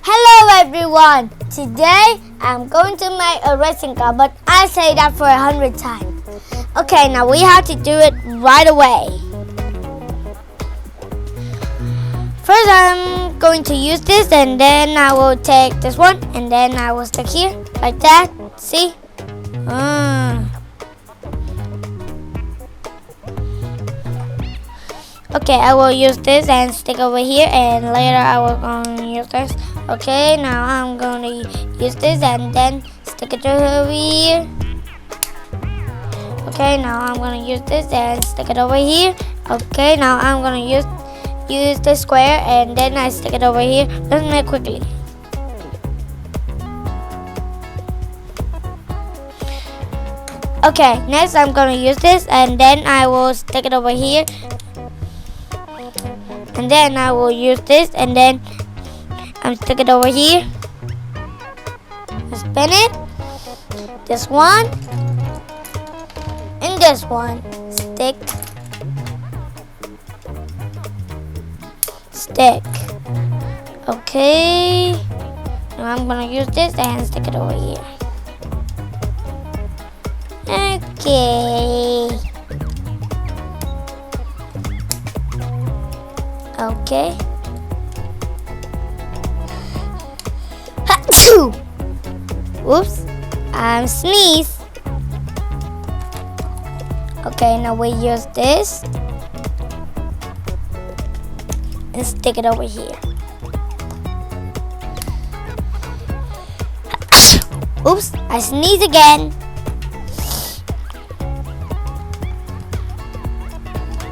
Hello everyone! Today I'm going to make a racing car, but I say that for 100 times. Okay, now we have to do it right away. First I'm going to use this, and then I will take this one, and then I will stick here, like that. See? Okay, I will use this and stick over here, and later I will use this. Okay, now I'm going to use this and then stick it over here. Okay, now I'm going to use this and stick it over here. Okay, now I'm going to use the square and then I stick it over here. Let's make it quickly. Okay, next I'm going to use this and then I will stick it over here. And then I will use this and then I'm stick it over here. Spin it. This one. And this one. Stick. Stick. Okay. Now I'm gonna use this and stick it over here. Okay. Okay. Whoops, I'm sneeze. Okay, now we use this and stick it over here. Oops, I sneeze again.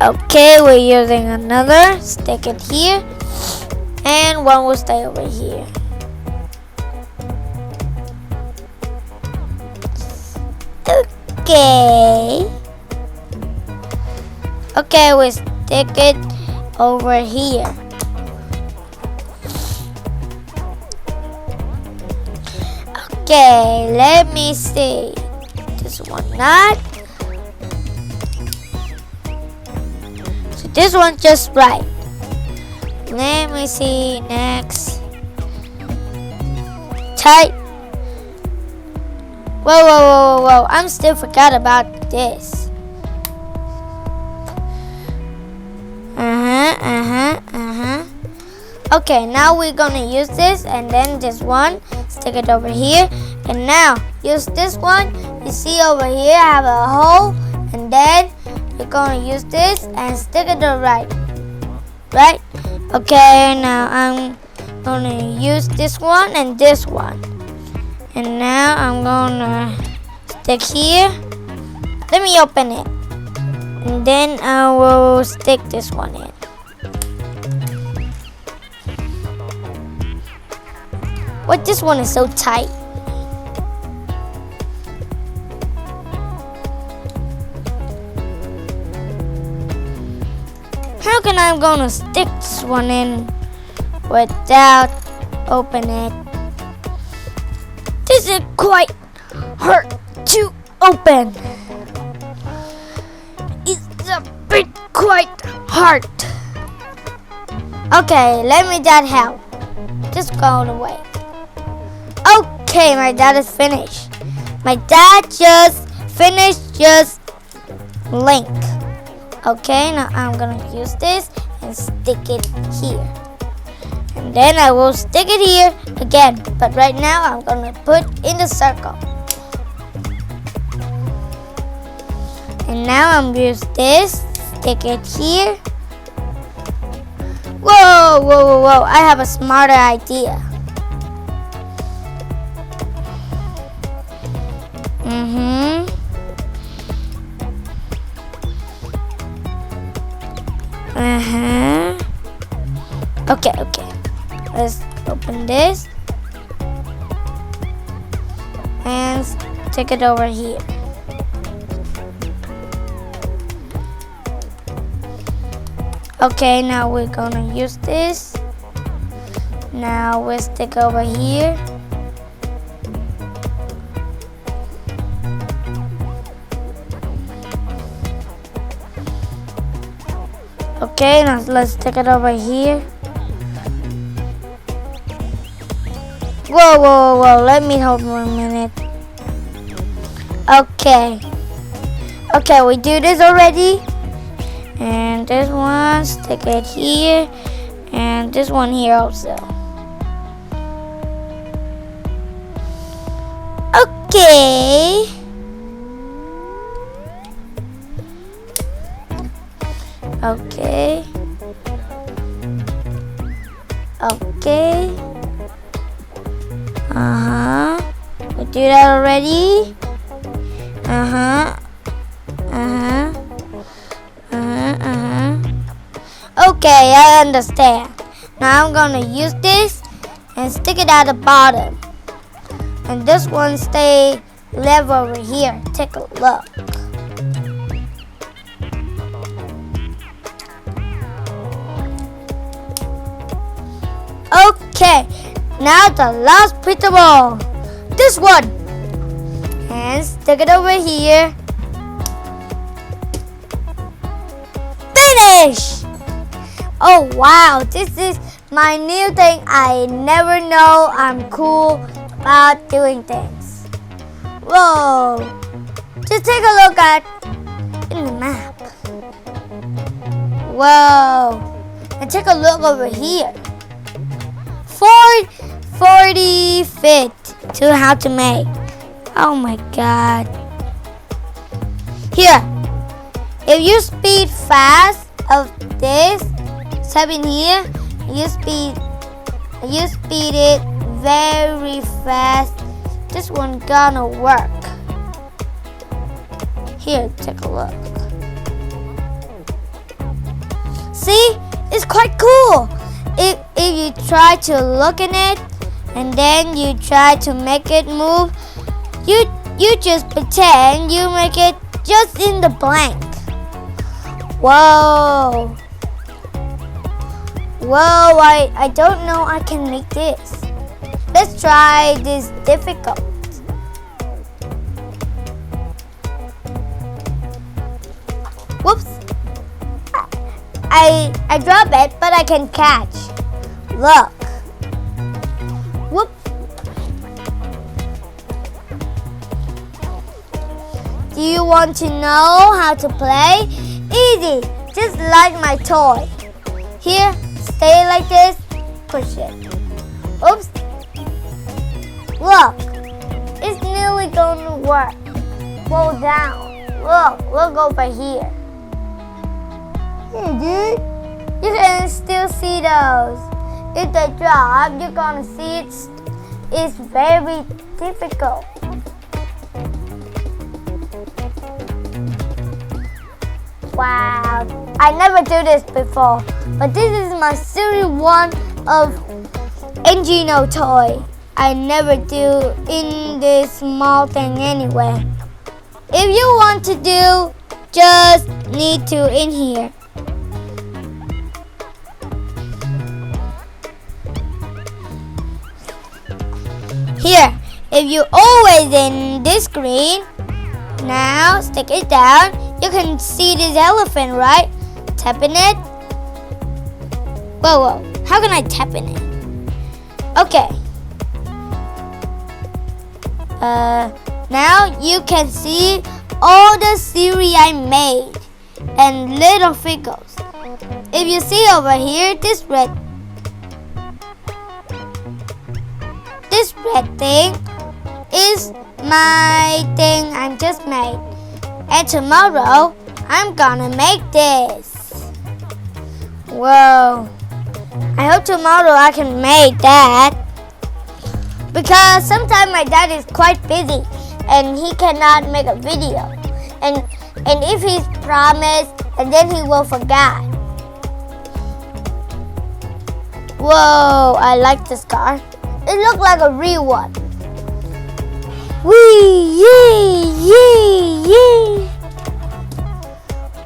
Okay, we're using another. Stick it here, and one will stay over here. Okay. Okay, we stick it over here. Okay, let me see. This one not. So this one just right. Let me see next. Tight. Whoa, I'm still forgot about this. Okay, now we're gonna use this and then this one, stick it over here. And now, use this one. You see over here, I have a hole. And then, you're gonna use this and stick it right. Right? Okay, now I'm gonna use this one and this one. And now I'm gonna stick here. Let me open it. And then I will stick this one in. What, this one is so tight. How can I gonna stick this one in without opening it? This is quite hard to open. It's a bit quite hard. Okay, let me that help. Just go away. Okay, my dad is finished. My dad just finished just link. Okay, now I'm gonna use this and stick it here. And then I will stick it here again. But right now I'm gonna put in the circle. And now I'm gonna use this, stick it here. Whoa, I have a smarter idea. Okay. Let's open this and stick it over here. Okay, now we're gonna use this. Now we'll stick over here. Okay, now let's stick it over here. Whoa, whoa, whoa, let me hold 1 minute. Okay. Okay, we do this already. And this one, stick it here. And this one here also. Okay. Okay. Okay. We do that already. Okay, I understand. Now I'm gonna use this and stick it at the bottom. And this one stay level over here. Take a look. Okay, now the last pizza ball. This one. And stick it over here. Finish! Oh wow, this is my new thing. I never know I'm cool about doing things. Whoa! Just take a look at in the map. Whoa! And take a look over here. 40 feet to how to make. Oh my god. Here, if you speed fast of this, type in here, you speed it very fast. This one gonna work. Here, take a look. See, it's quite cool. If you try to look in it and then you try to make it move, you just pretend you make it just in the blank. Whoa. Whoa, I don't know I can make this. Let's try this difficult. Whoops. I drop it, but I can catch. Look. Whoop. Do you want to know how to play? Easy, just like my toy. Here, stay like this, push it. Oops. Look, it's nearly going to work. Fall down. Look over here. Hey dude, you can still see those. If they drop, you're gonna see it's very difficult. Wow, I never do this before, but this is my series 1 of engino toy. I never do in this small thing anyway. If you want to do, just need to in here. Here, if you always in this screen, now stick it down. You can see this elephant, right? Tap in it. Whoa, how can I tap in it? Okay. Now you can see all the series I made and little figures. If you see over here, this red thing is my thing I just made. And tomorrow, I'm gonna make this. Whoa. I hope tomorrow I can make that. Because sometimes my dad is quite busy and he cannot make a video. And if he's promised, and then he will forget. Whoa, I like this car. It looks like a real one. Wee, yee, yee, yee.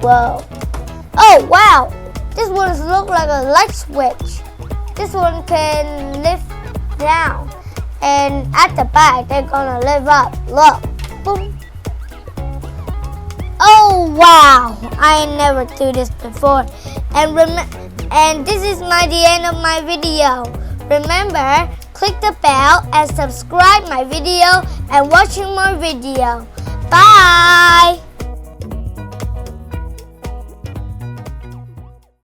Whoa. Oh, wow. This one looks like a light switch. This one can lift down. And at the back, they're gonna lift up. Look. Boom. Oh, wow. I never do this before. And this is the end of my video. Remember, click the bell and subscribe my video and watching more video. Bye!